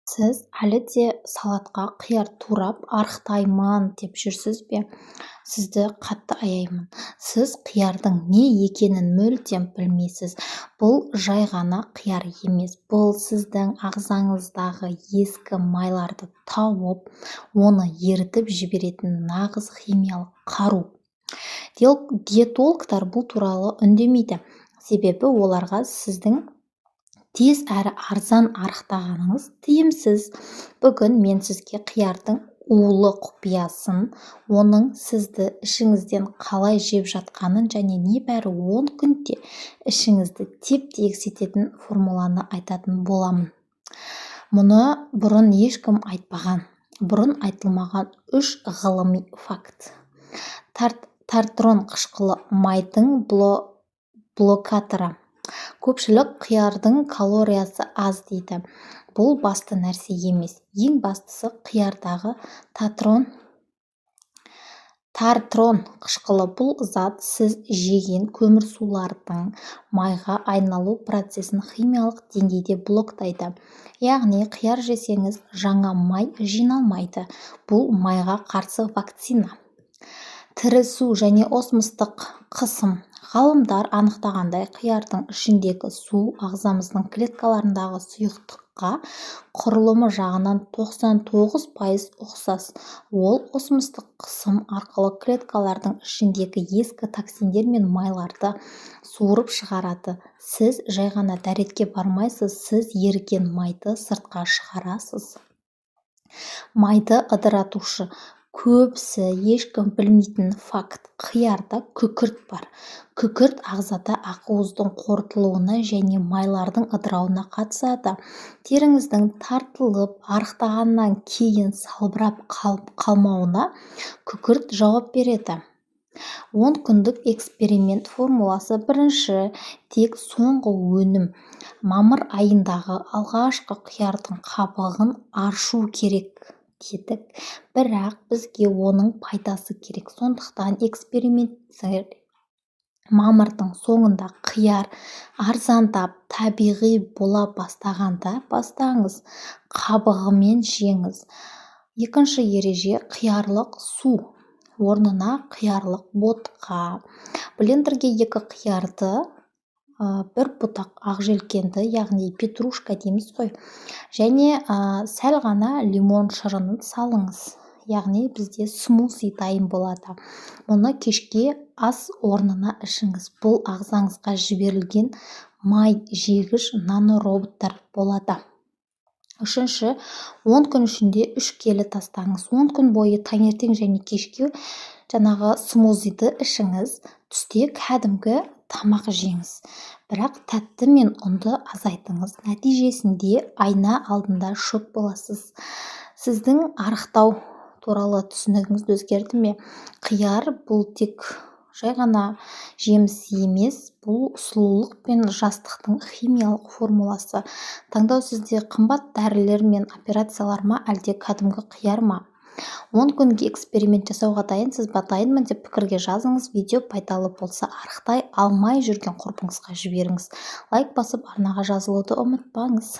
Сіз әлі де салатқа қияр турап арықтаймын деп жүрсіз бе? Сізді қатты аяймын. Сіз қиярдың не екенін мүлдем білмейсіз. Бұл жай ғана қияр емес. Бұл сіздің ағзаңыздағы ескі майларды тауып, оны ерітіп жіберетін нағыз химиялық қару. Диетологтар бұл туралы үндемейді. Себебі оларға сіздің тез әрі арзан арықтағаныңыз тиімсіз. Бүгін мен сізге қиярдың улы құпиясын, оның сізді ішіңізден қалай жеп жатқанын және небәрі 10 күнде ішіңізді теп-тегіс ететін формуланы айтатын боламын. Мұны бұрын ешкім айтпаған, бұрын айтылмаған 3 ғылыми факт. Тартрон қышқылы майдың блокаторы. Көпшілік қиярдың калориясы аз дейді. Бұл басты нәрсе емес. Ең бастысы қиярдағы тартрон қышқылы. Бұл зат сіз жеген көмірсулардың майға айналу процесін химиялық деңгейде блоктайды. Яғни қияр жесеңіз жаңа май жиналмайды. Бұл майға қарсы вакцина. Тірі су және осмостық қысым. Ғалымдар анықтағандай, қиярдың ішіндегі су ағзамыздың клеткаларындағы сұйықтыққа құрылымы жағынан 99% ұқсас. Ол осмостық қысым арқылы клеткалардың ішіндегі ескі токсиндер мен майларды суырып шығарады. Сіз жай ғана дәретке бармайсыз, сіз еріген майды сыртқа шығарасыз. Майды ыдыратушы. Көбісі ешкім білмейтін факт. Қиярда күкірт бар. Күкірт ағзада ақуыздың қорытылуына және майлардың ыдырауына қатысады. Теріңіздің тартылып, арықтағаннан кейін салбырап қалмауына күкірт жауап береді. 10 күндік эксперимент формуласы. Бірінші, тек соңғы өнім. Мамыр айындағы алғашқы қиярдың қабығын аршу керек дедік, бірақ бізге оның пайдасы керек. Сондықтан эксперименттер мамырдың соңында қияр арзандап, табиғи бола бастағанда бастаңыз, қабығымен жеңіз. Екінші ереже, қиярлық су орнына қиярлық ботқа. Блендерге 2 қиярды, 1 бұтақ ақжелкенді, яғни петрушка дейміз ғой, және сәл ғана лимон шырынын салыңыз. Яғни бізде смузи дайын болады. Мұны кешке ас орнына ішіңіз. Бұл ағзаңызға жіберілген май жегіш нанороботтар болады. Үшінші, 10 күн ішінде 3 келі тастаңыз. 10 күн бойы таңертең және кешке жаңағы смузиді ішіңіз. Түсте кәдімгі тамақ жеңіз. Бірақ тәтті мен ұнды азайтыңыз. Нәтижесінде айна алдында шок боласыз. Сіздің арықтау туралы түсінігіңіз өзгерді ме? Қияр бұл тек жай ғана жеміс емес, бұл сұлулық пен жастықтың химиялық формуласы. Таңдау сізде қымбат дәрілер мен операциялар ма, әлде кәдімгі қияр ма? 10 күнге эксперимент жасауға дайынсыз ба? Дайынмын деп пікірге жазыңыз. Видео пайдалы болса, арықтай алмай жүрген құрбыңызға жіберіңіз. Лайк басып, арнаға жазылуды ұмытпаңыз.